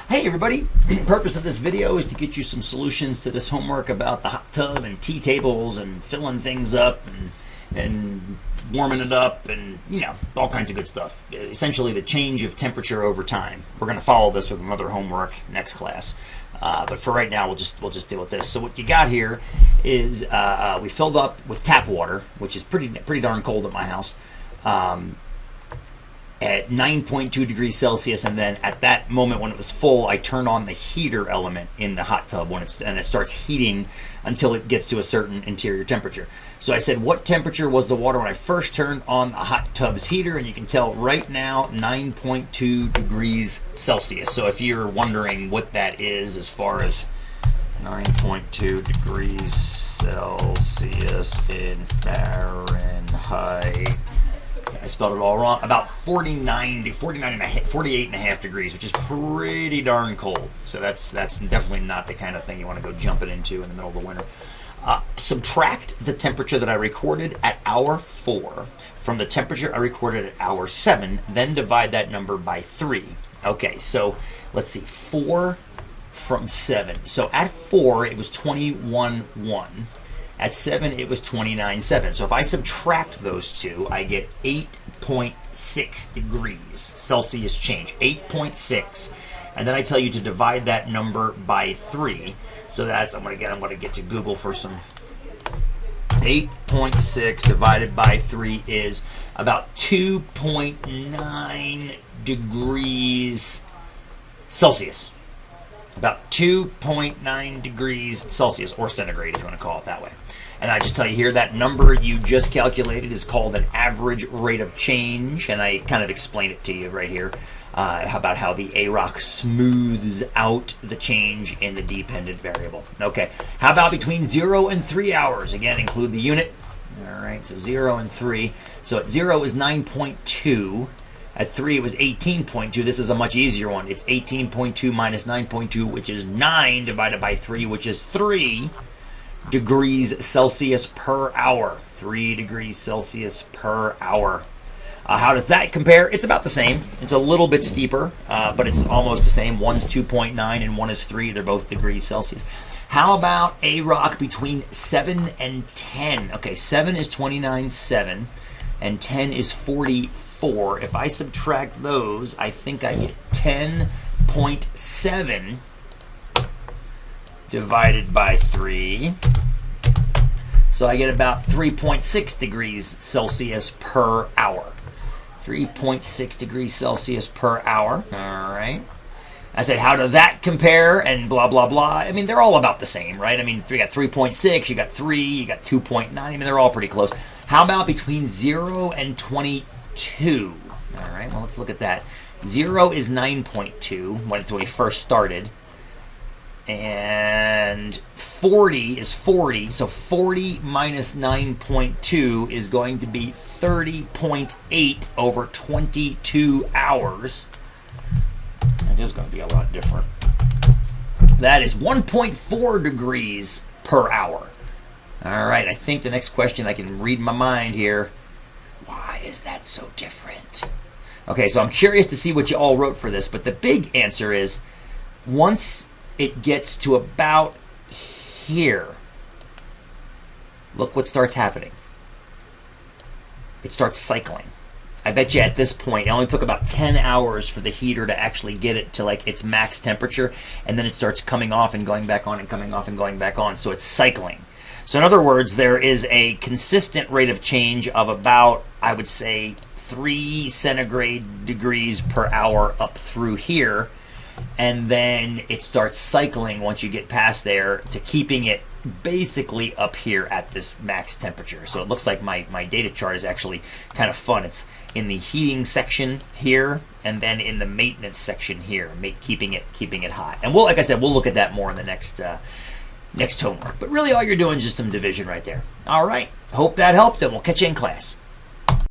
Hey everybody, the purpose of this video is to get you some solutions to this homework about the hot tub and tea tables and filling things up and warming it up and, you know, all kinds of good stuff. Essentially the change of temperature over time. We're going to follow this with another homework next class. But for right now, we'll just deal with this. So what you got here is we filled up with tap water, which is pretty darn cold at my house, at 9.2 degrees Celsius, and then at that moment when it was full, I turned on the heater element in the hot tub and it starts heating until it gets to a certain interior temperature. So I said, what temperature was the water when I first turned on the hot tub's heater? And you can tell right now, 9.2 degrees Celsius. So if you're wondering what that is as far as 9.2 degrees Celsius in Fahrenheit, I spelled it all wrong, about 48 and a half degrees, which is pretty darn cold. So that's definitely not the kind of thing you want to go jumping into in the middle of the winter. Subtract the temperature that I recorded at hour 4 from the temperature I recorded at hour 7, then divide that number by 3. Okay, so let's see, 4 from 7. So at 4, it was 21.1. At 7, it was 29.7. So if I subtract those two, I get 8.6 degrees Celsius change. 8.6. And then I tell you to divide that number by 3. So that's, I'm gonna get to Google for some. 8.6 divided by 3 is about 2.9 degrees Celsius. About 2.9 degrees Celsius, or centigrade if you want to call it that way. And I just tell you here, that number you just calculated is called an average rate of change, and I kind of explain it to you right here about how the AROC smooths out the change in the dependent variable. Okay, how about between 0 and 3 hours? Again, include the unit. All right, so 0 and 3. So at 0 is 9.2. At 3, it was 18.2. This is a much easier one. It's 18.2 minus 9.2, which is 9 divided by 3, which is 3 degrees Celsius per hour. 3 degrees Celsius per hour. How does that compare? It's about the same. It's a little bit steeper, but it's almost the same. One's 2.9 and one is 3. They're both degrees Celsius. How about AROC between 7 and 10? Okay, 7 is 29.7, and 10 is 44. If I subtract those, I think I get 10.7 divided by 3. So I get about 3.6 degrees Celsius per hour. 3.6 degrees Celsius per hour. All right. I said, how does that compare? And blah, blah, blah. I mean, they're all about the same, right? I mean, you got 3.6, you got 3, you got 2.9. I mean, they're all pretty close. How about between 0 and 22? All right, well, let's look at that. 0 is 9.2 when we first started. And 40 is 40. So 40 minus 9.2 is going to be 30.8 over 22 hours. That is going to be a lot different. That is 1.4 degrees per hour. All right, I think the next question, I can read my mind here. Why is that so different? Okay, so I'm curious to see what you all wrote for this, but the big answer is once it gets to about here, look what starts happening. It starts cycling. I bet you at this point, it only took about 10 hours for the heater to actually get it to like its max temperature, and then it starts coming off and going back on and coming off and going back on, so it's cycling. So in other words, there is a consistent rate of change of about, I would say, 3 centigrade degrees per hour up through here. And then it starts cycling once you get past there to keeping it basically up here at this max temperature. So it looks like my data chart is actually kind of fun. It's in the heating section here and then in the maintenance section here, keeping it hot. And we'll, like I said, we'll look at that more in the next homework. But really all you're doing is just some division right there. All right. Hope that helped, and we'll catch you in class.